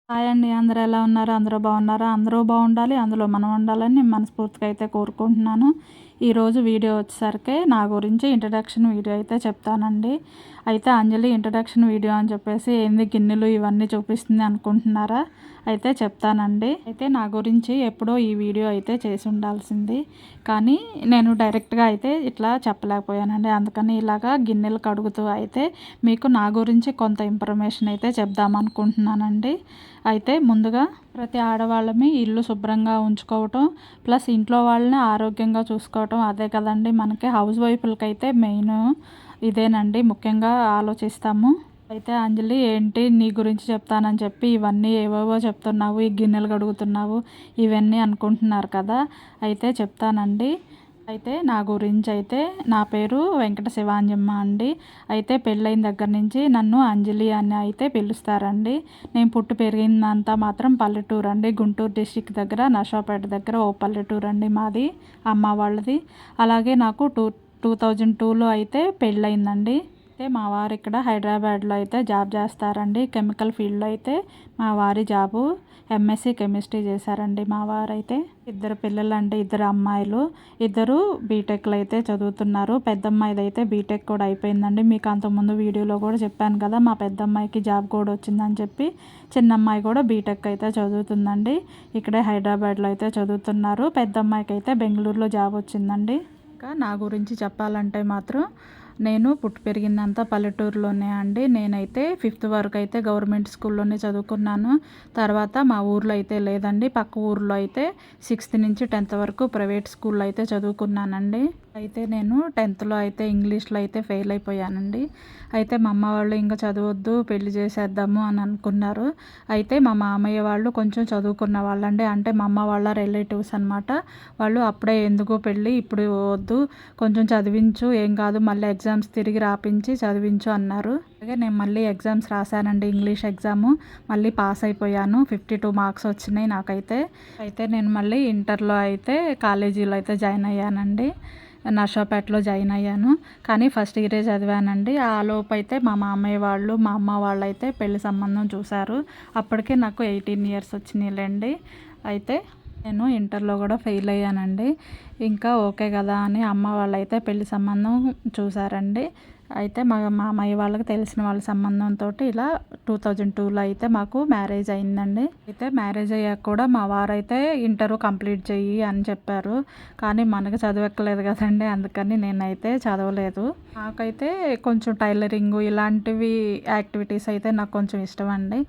Hi అండి. అందరూ ఎలా ఉన్నారు? అందరూ బాగున్నారా? అందరూ బాగుండాలి. అందులో మనం ఉండాలని నేను మనస్ఫూర్తిగా అయితే కోరుకుంటున్నాను. ఈరోజు వీడియో వచ్చేసరికి నా గురించి ఇంట్రడక్షన్ వీడియో అయితే చెప్తానండి. అయితే అంజలి ఇంట్రడక్షన్ వీడియో అని చెప్పేసి ఏంది గిన్నెలు ఇవన్నీ చూపిస్తుంది అనుకుంటున్నారా? అయితే చెప్తానండి. అయితే నా గురించి ఎప్పుడో ఈ వీడియో అయితే చేసి ఉండాల్సింది, కానీ నేను డైరెక్ట్గా అయితే ఇట్లా చెప్పలేకపోయానండి. అందుకని ఇలాగా గిన్నెలు కడుగుతూ అయితే మీకు నా గురించి కొంత ఇన్ఫర్మేషన్ అయితే చెప్దామనుకుంటున్నానండి. అయితే ముందుగా ప్రతి ఆడవాళ్ళమి ఇల్లు శుభ్రంగా ఉంచుకోవటం, ప్లస్ ఇంట్లో వాళ్ళని ఆరోగ్యంగా చూసుకోవటం అదే కదండి మనకి హౌస్ వైఫ్లకైతే మెయిన్ ఇదేనండి ముఖ్యంగా ఆలోచిస్తాము. అయితే అంజలి ఏంటి నీ గురించి చెప్తానని చెప్పి ఇవన్నీ ఏవేవో చెప్తున్నావు, ఈ గిన్నెలు కడుగుతున్నావు ఇవన్నీ అనుకుంటున్నారు కదా. అయితే చెప్తానండి. అయితే నా గురించి అయితే నా పేరు వెంకట శివాంజమ్మ అండి. అయితే పెళ్ళైన దగ్గర నుంచి నన్ను అంజలి అని అయితే పిలుస్తారండి. నేను పుట్టి పెరిగిందంతా మాత్రం పల్లెటూరు అండి. గుంటూరు డిస్టిక్ దగ్గర నర్సాపేట దగ్గర ఓ పల్లెటూరు అండి మాది, అమ్మ వాళ్ళది. అలాగే నాకు 2002లో అయితే పెళ్ళయిందండి. అయితే మా వారు ఇక్కడ హైదరాబాద్లో అయితే జాబ్ చేస్తారండి. కెమికల్ ఫీల్డ్లో అయితే మా వారి జాబు ఎంఎస్సి కెమిస్ట్రీ చేశారండి మా వారైతే. ఇద్దరు పిల్లలండి, ఇద్దరు అమ్మాయిలు, ఇద్దరు బీటెక్లో అయితే చదువుతున్నారు. పెద్దమ్మాయిది అయితే బీటెక్ కూడా అయిపోయిందండి. మీకు అంతకుముందు వీడియోలో కూడా చెప్పాను కదా మా పెద్దమ్మాయికి జాబ్ కూడా వచ్చిందని చెప్పి. చిన్నమ్మాయి కూడా బీటెక్ అయితే చదువుతుందండి. ఇక్కడే హైదరాబాద్లో అయితే చదువుతున్నారు. పెద్దమ్మాయికి అయితే బెంగళూరులో జాబ్ వచ్చిందండి. ఇంకా నా గురించి చెప్పాలంటే మాత్రం నేను పుట్టి పెరిగిందంతా పల్లెటూరులోనే అండి. నేనైతే 5th వరకు అయితే గవర్నమెంట్ స్కూల్లోనే చదువుకున్నాను. తర్వాత మా ఊర్లో అయితే లేదండి, పక్క ఊర్లో అయితే 6th నుంచి 10th వరకు ప్రైవేట్ స్కూల్లో అయితే చదువుకున్నానండి. అయితే నేను 10thలో అయితే ఇంగ్లీష్లో అయితే ఫెయిల్ అయిపోయానండి. అయితే మా అమ్మ వాళ్ళు ఇంకా చదవద్దు పెళ్లి చేసేద్దాము అని అనుకున్నారు. అయితే మా మామయ్య వాళ్ళు కొంచెం చదువుకున్న వాళ్ళండి, అంటే మా అమ్మ వాళ్ళ రిలేటివ్స్ అనమాట. వాళ్ళు అప్పుడే ఎందుకు పెళ్ళి, ఇప్పుడు వద్దు, కొంచెం చదివించు, ఏం కాదు, మళ్ళీ ఎగ్జామ్స్ తిరిగి రాపించి చదివించు అన్నారు. అలాగే నేను మళ్ళీ ఎగ్జామ్స్ రాశానండి. ఇంగ్లీష్ ఎగ్జాము మళ్ళీ పాస్ అయిపోయాను. 52 మార్క్స్ వచ్చినాయి నాకైతే. అయితే నేను మళ్ళీ ఇంటర్లో అయితే కాలేజీలో అయితే జాయిన్ అయ్యానండి. నర్సాపేటలో జాయిన్ అయ్యాను, కానీ ఫస్ట్ ఇయరే చదివానండి. ఆ లోపు అయితే మా మామయ్య వాళ్ళు మా అమ్మ వాళ్ళు అయితే పెళ్లి సంబంధం చూశారు. అప్పటికే నాకు 18 years వచ్చినాయిలేండి. అయితే నేను ఇంటర్లో కూడా ఫెయిల్ అయ్యానండి. ఇంకా ఓకే కదా అని అమ్మ వాళ్ళు అయితే పెళ్లి సంబంధం చూశారండి. అయితే మా మామయ్య వాళ్ళకి తెలిసిన వాళ్ళ సంబంధంతో ఇలా 2002లో అయితే మాకు మ్యారేజ్ అయిందండి. అయితే మ్యారేజ్ అయ్యాక కూడా మా వారైతే ఇంటర్ కంప్లీట్ చెయ్యి అని చెప్పారు, కానీ మనకు చదవక్కలేదు కదండి, అందుకని నేనైతే చదవలేదు. నాకైతే కొంచెం టైలరింగ్ ఇలాంటివి యాక్టివిటీస్ అయితే నాకు కొంచెం ఇష్టం అండి.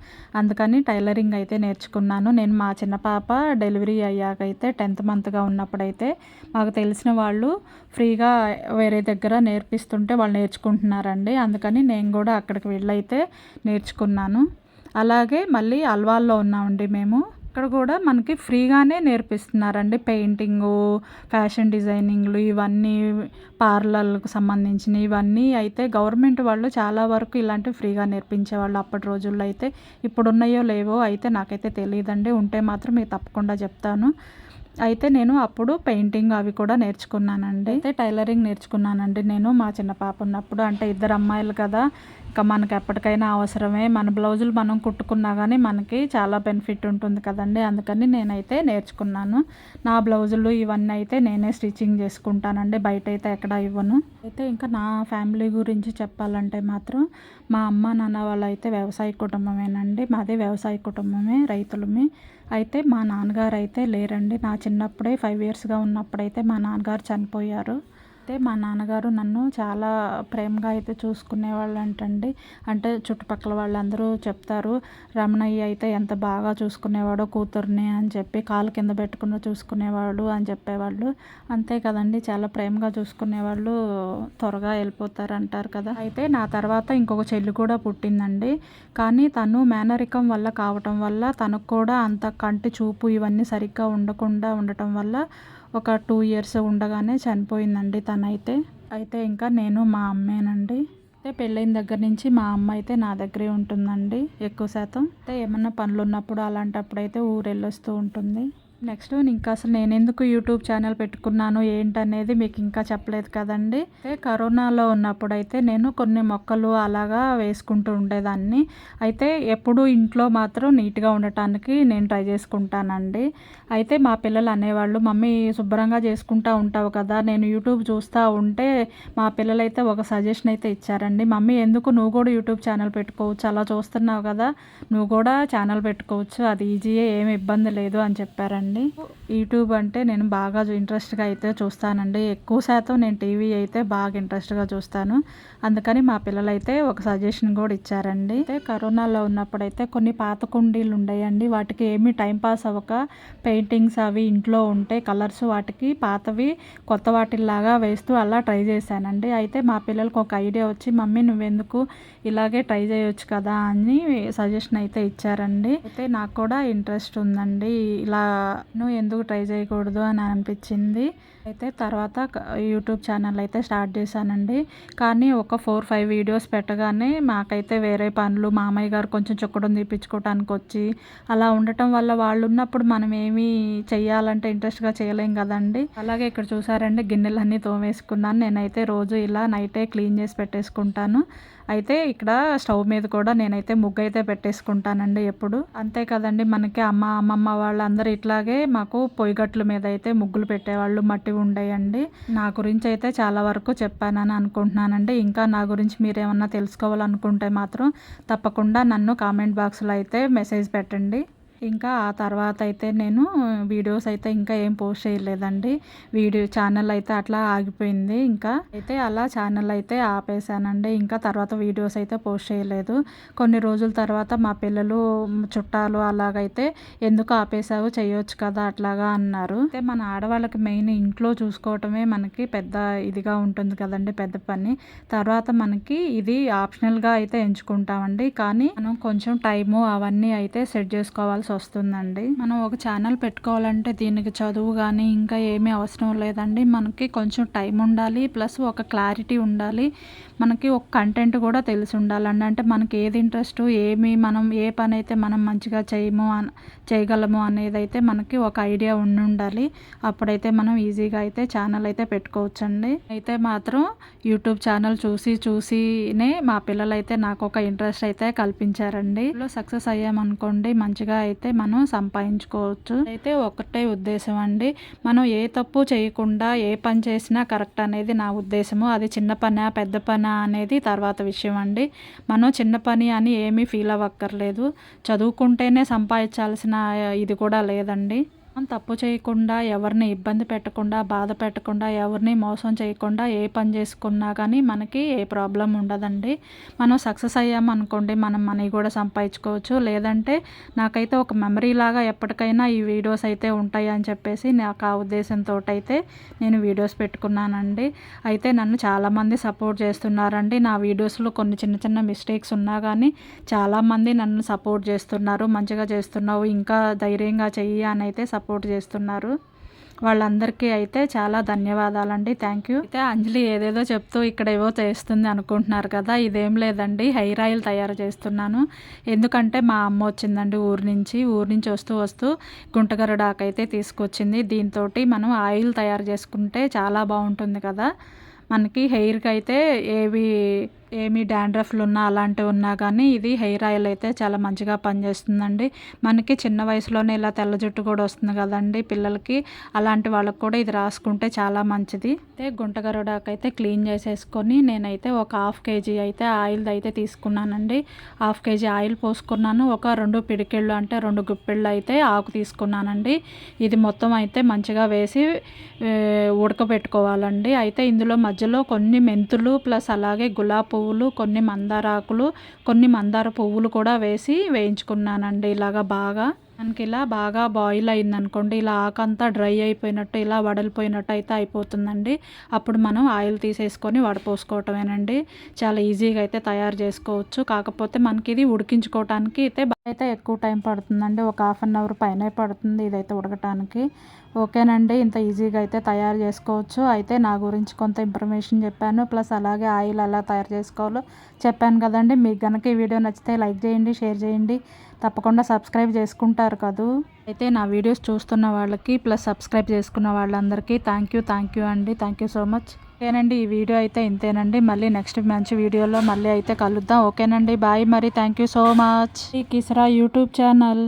అందుకని టైలరింగ్ అయితే నేర్చుకున్నాను. నేను మా చిన్న పాప డెలివరీ అయ్యాక అయితే 10th monthగా ఉన్నప్పుడైతే మాకు తెలిసిన వాళ్ళు ఫ్రీగా వేరే దగ్గర నేర్పిస్తుంటే వాళ్ళు నేర్చుకుంటున్నారండి. అందుకని నేను కూడా అక్కడికి వెళ్ళైతే నేర్చుకున్నాను. అలాగే మళ్ళీ అల్వాల్లో ఉన్నామండి మేము. అక్కడ కూడా మనకి ఫ్రీగానే నేర్పిస్తున్నారండి. పెయింటింగు, ఫ్యాషన్ డిజైనింగ్లు ఇవన్నీ, పార్లర్లకు సంబంధించినవి ఇవన్నీ అయితే గవర్నమెంట్ వాళ్ళు చాలా వరకు ఇలాంటివి ఫ్రీగా నేర్పించేవాళ్ళు అప్పటి రోజుల్లో అయితే. ఇప్పుడు ఉన్నాయో లేవో అయితే నాకైతే తెలియదండి, ఉంటే మాత్రం మీకు తప్పకుండా చెప్తాను. అయితే నేను అప్పుడు పెయింటింగ్ అవి కూడా నేర్చుకున్నానండి. అయితే టైలరింగ్ నేర్చుకున్నానండి నేను మా చిన్న పాప ఉన్నప్పుడు. అంటే ఇద్దరు అమ్మాయిలు కదా, ఇంకా మనకి ఎప్పటికైనా అవసరమే. మన బ్లౌజులు మనం కుట్టుకున్నా కానీ మనకి చాలా బెనిఫిట్ ఉంటుంది కదండి, అందుకని నేనైతే నేర్చుకున్నాను. నా బ్లౌజులు ఇవన్నీ అయితే నేనే స్టిచ్చింగ్ చేసుకుంటానండి, బయట అయితే ఎక్కడ ఇవ్వను. అయితే ఇంకా నా ఫ్యామిలీ గురించి చెప్పాలంటే మాత్రం మా అమ్మ నాన్న వాళ్ళు అయితే వ్యవసాయ కుటుంబమేనండి. మాది వ్యవసాయ కుటుంబమే, రైతులమే. అయితే మా నాన్నగారు అయితే లేరండి. నా చిన్నప్పుడే 5 yearsగా ఉన్నప్పుడైతే మా నాన్నగారు చనిపోయారు. అయితే మా నాన్నగారు నన్ను చాలా ప్రేమగా అయితే చూసుకునేవాళ్ళంటండి. అంటే చుట్టుపక్కల వాళ్ళందరూ చెప్తారు, రమణయ్య అయితే ఎంత బాగా చూసుకునేవాడో కూతుర్ని అని చెప్పి, కాలు కింద పెట్టుకుని చూసుకునేవాడు అని చెప్పేవాళ్ళు. అంతే కదండి, చాలా ప్రేమగా చూసుకునేవాళ్ళు త్వరగా వెళ్ళిపోతారు అంటారు కదా. అయితే నా తర్వాత ఇంకొక చెల్లి కూడా పుట్టిందండి, కానీ తను మేనరికం వల్ల కావటం వల్ల తనకు కూడా అంత కంటి చూపు ఇవన్నీ సరిగ్గా ఉండకుండా ఉండటం వల్ల ఒక 2 years ఉండగానే చనిపోయిందండి తనైతే. అయితే ఇంకా నేను మా అమ్మేనండి. అయితే పెళ్ళైన దగ్గర నుంచి మా అమ్మ అయితే నా దగ్గరే ఉంటుందండి ఎక్కువ శాతం. అయితే ఏమన్నా పనులు ఉన్నప్పుడు అలాంటప్పుడు అయితే ఊరు వెళ్ళొస్తూ ఉంటుంది. నెక్స్ట్ ఇంకా అసలు నేనెందుకు యూట్యూబ్ ఛానల్ పెట్టుకున్నాను ఏంటనేది మీకు ఇంకా చెప్పలేదు కదండి. అయితే కరోనాలో ఉన్నప్పుడైతే నేను కొన్ని మొక్కలు అలాగా వేసుకుంటూ ఉండేదాన్ని. అయితే ఎప్పుడు ఇంట్లో మాత్రం నీట్గా ఉండటానికి నేను ట్రై చేసుకుంటానండి. అయితే మా పిల్లలు అనేవాళ్ళు, మమ్మీ శుభ్రంగా చేసుకుంటూ ఉంటావు కదా, నేను యూట్యూబ్ చూస్తూ ఉంటే మా పిల్లలైతే ఒక సజెషన్ అయితే ఇచ్చారండి. మమ్మీ ఎందుకు నువ్వు కూడా యూట్యూబ్ ఛానల్ పెట్టుకోవచ్చు, అలా చూస్తున్నావు కదా నువ్వు కూడా ఛానల్ పెట్టుకోవచ్చు, అది ఈజీయే, ఏమి ఇబ్బంది లేదు అని చెప్పారండి. యూట్యూబ్ అంటే నేను బాగా ఇంట్రెస్ట్గా అయితే చూస్తానండి. ఎక్కువ శాతం నేను టీవీ అయితే బాగా ఇంట్రెస్ట్గా చూస్తాను. అందుకని మా పిల్లలైతే ఒక సజెషన్ కూడా ఇచ్చారండి. అయితే కరోనాలో ఉన్నప్పుడైతే కొన్ని పాత కుండీలు ఉండేయండి, వాటికి ఏమీ టైం పాస్ అవ్వక పెయింటింగ్స్ అవి ఇంట్లో ఉంటే కలర్స్ వాటికి పాతవి కొత్త వాటిల్లాగా వేస్తూ అలా ట్రై చేశానండి. అయితే మా పిల్లలకు ఒక ఐడియా వచ్చి, మమ్మీ నువ్వెందుకు ఇలాగే ట్రై చేయొచ్చు కదా అని సజెషన్ అయితే ఇచ్చారండి. అయితే నాకు కూడా ఇంట్రెస్ట్ ఉందండి, ఇలా నువ్వు ఎందుకు ట్రై చేయకూడదు అని అనిపించింది. అయితే తర్వాత యూట్యూబ్ ఛానల్ అయితే స్టార్ట్ చేశానండి. కానీ ఒక 4-5 వీడియోస్ పెట్టగానే మాకైతే వేరే పనులు, మామయ్య గారు కొంచెం చుక్కడం తీపించుకోవటానికి వచ్చి అలా ఉండటం వల్ల వాళ్ళు ఉన్నప్పుడు మనం ఏమీ చెయ్యాలంటే ఇంట్రెస్ట్గా చేయలేం కదండి. అలాగే ఇక్కడ చూసారండి, గిన్నెలన్నీ తోమేసుకున్నాను. నేనైతే రోజు ఇలా నైటే క్లీన్ చేసి పెట్టేసుకుంటాను. అయితే ఇక్కడ స్టవ్ మీద కూడా నేనైతే ముగ్గు అయితే పెట్టేసుకుంటానండి ఎప్పుడు. అంతే కదండి, మనకి అమ్మమ్మ వాళ్ళందరూ ఇట్లాగే మాకు పొయ్యిగట్ల మీద అయితే ముగ్గులు పెట్టేవాళ్ళు, మట్టి ఉండేయండి. నా గురించి అయితే చాలా వరకు చెప్పానని అనుకుంటున్నానండి. ఇంకా నా గురించి మీరేమన్నా తెలుసుకోవాలనుకుంటే మాత్రం తప్పకుండా నన్ను కామెంట్ బాక్స్లో అయితే మెసేజ్ పెట్టండి. ఇంకా ఆ తర్వాత అయితే నేను వీడియోస్ అయితే ఇంకా ఏం పోస్ట్ చేయలేదండి. ఛానల్ అయితే అట్లా ఆగిపోయింది. ఇంకా అయితే అలా ఛానల్ అయితే ఆపేసానండి. ఇంకా తర్వాత వీడియోస్ అయితే పోస్ట్ చేయలేదు. కొన్ని రోజుల తర్వాత మా పిల్లలు, చుట్టాలు అలాగైతే ఎందుకు ఆపేసావు, చేయొచ్చు కదా అట్లాగా అన్నారు. అయితే మన ఆడవాళ్ళకి మెయిన్ ఇంట్లో చూసుకోవటమే మనకి పెద్ద ఇదిగా ఉంటుంది కదండి, పెద్ద పని. తర్వాత మనకి ఇది ఆప్షనల్గా అయితే ఎంచుకుంటామండి. కానీ మనం కొంచెం టైము అవన్నీ అయితే సెట్ చేసుకోవాల్సి వస్తుందండి. మనం ఒక ఛానల్ పెట్టుకోవాలంటే దీనికి చదువు కానీ ఇంకా ఏమీ అవసరం లేదండి. మనకి కొంచెం టైం ఉండాలి, ప్లస్ ఒక క్లారిటీ ఉండాలి, మనకి ఒక కంటెంట్ కూడా తెలిసి ఉండాలండి. అంటే మనకి ఏది ఇంట్రెస్ట్, మనం ఏ పని అయితే మనం మంచిగా చేయగలము అనేది అయితే మనకి ఒక ఐడియా ఉండాలి. అప్పుడైతే మనం ఈజీగా అయితే ఛానల్ అయితే పెట్టుకోవచ్చండి. అయితే మాత్రం యూట్యూబ్ ఛానల్ చూసినే మా పిల్లలైతే నాకు ఒక ఇంట్రెస్ట్ అయితే కల్పించారండి. సక్సెస్ అయ్యామనుకోండి, మంచిగా అయితే మనం సంపాదించుకోవచ్చు. అయితే ఒకటే ఉద్దేశం అండి, మనం ఏ తప్పు చేయకుండా ఏ పని చేసినా కరెక్ట్ అనేది నా ఉద్దేశము. అది చిన్న పనా పెద్ద పనా అనేది తర్వాత విషయం అండి. మనం చిన్న పని అని ఏమీ ఫీల్ అవ్వక్కర్లేదు. చదువుకుంటేనే సంపాదించాల్సిన ఇది కూడా లేదండి. మనం తప్పు చేయకుండా, ఎవరిని ఇబ్బంది పెట్టకుండా, బాధ పెట్టకుండా, ఎవరిని మోసం చేయకుండా ఏ పని చేసుకున్నా కానీ మనకి ఏ ప్రాబ్లం ఉండదండి. మనం సక్సెస్ అయ్యామనుకోండి, మనం మనీ కూడా సంపాదించుకోవచ్చు. లేదంటే నాకైతే ఒక మెమరీ లాగా ఎప్పటికైనా ఈ వీడియోస్ అయితే ఉంటాయి అని చెప్పేసి నాకు ఆ ఉద్దేశంతో అయితే నేను వీడియోస్ పెట్టుకున్నానండి. అయితే నన్ను చాలామంది సపోర్ట్ చేస్తున్నారండి. నా వీడియోస్లో కొన్ని చిన్న చిన్న మిస్టేక్స్ ఉన్నా కానీ చాలామంది నన్ను సపోర్ట్ చేస్తున్నారు. మంచిగా చేస్తున్నావు, ఇంకా ధైర్యంగా చెయ్యి అని అయితే సపోర్ట్ చేస్తున్నారు. వాళ్ళందరికీ అయితే చాలా ధన్యవాదాలండి. Thank you. అయితే అంజలి ఏదేదో చెప్తూ ఇక్కడ ఏవో చేస్తుంది అనుకుంటున్నారు కదా, ఇదేం లేదండి, హెయిర్ ఆయిల్ తయారు చేస్తున్నాను. ఎందుకంటే మా అమ్మ వచ్చిందండి ఊరి నుంచి వస్తూ గుంటగరుడాకు అయితే తీసుకొచ్చింది. దీంతో మనం ఆయిల్ తయారు చేసుకుంటే చాలా బాగుంటుంది కదా. మనకి హెయిర్కి అయితే ఏమి డాండ్రఫ్లు ఉన్నా అలాంటివి ఉన్నా కానీ ఇది హెయిర్ ఆయిల్ అయితే చాలా మంచిగా పనిచేస్తుందండి. మనకి చిన్న వయసులోనే ఇలా తెల్ల జుట్టు కూడా వస్తుంది కదండి పిల్లలకి, అలాంటి వాళ్ళకి కూడా ఇది రాసుకుంటే చాలా మంచిది. అయితే గుంటగరుడాకు అయితే క్లీన్ చేసేసుకొని నేనైతే ఒక 1/2 kg అయితే ఆయిల్ అయితే తీసుకున్నానండి. 1/2 kg ఆయిల్ పోసుకున్నాను. ఒక 2 పిడికెళ్ళు అంటే 2 గుప్పెళ్ళు అయితే ఆకు తీసుకున్నానండి. ఇది మొత్తం అయితే మంచిగా వేసి ఉడకబెట్టుకోవాలండి. అయితే ఇందులో మధ్యలో కొన్ని మెంతులు ప్లస్ అలాగే గులాబీ పువ్వులు, కొన్ని మందారాకులు, కొన్ని మందార పువ్వులు కూడా వేసి వేయించుకున్నానండి. ఇలాగా మనకి ఇలా బాగా బాయిల్ అయిందనుకోండి, ఇలా ఆకంతా డ్రై అయిపోయినట్టు, ఇలా వడలిపోయినట్టు అయితే అయిపోతుందండి. అప్పుడు మనం ఆయిల్ తీసేసుకొని వడపోసుకోవటమేనండి. చాలా ఈజీగా అయితే తయారు చేసుకోవచ్చు. కాకపోతే మనకి ఇది ఉడికించుకోవటానికి అయితే అయితే ఎక్కువ టైం పడుతుందండి. ఒక హాఫ్ అన్ అవర్ పైనే పడుతుంది ఇదైతే ఉడకటానికి. ఓకేనండి. ఇంత ఈజీగా అయితే తయారు చేసుకోవచ్చు. అయితే నా గురించి కొంత ఇన్ఫర్మేషన్ చెప్పాను. ప్లస్ అలాగే ఆయిల్ ఎలా తయారు చేసుకోవాలో చెప్పాను కదండి. మీకు గనక ఈ వీడియో నచ్చితే లైక్ చేయండి, షేర్ చేయండి. తప్పకుండా సబ్స్క్రైబ్ చేసుకుంటారు కదూ. అయితే నా వీడియోస్ చూస్తున్న వాళ్ళకి ప్లస్ సబ్స్క్రైబ్ చేసుకున్న వాళ్ళందరికీ థ్యాంక్ యూ అండి. Thank you so much. ఓకేనండి. ఈ వీడియో అయితే ఇంతేనండి. మళ్ళీ నెక్స్ట్ మంచి వీడియోలో మళ్ళీ అయితే కలుద్దాం. ఓకేనండి. బాయ్ మరి. Thank you so much. ఈ కిస్రా యూట్యూబ్ ఛానల్.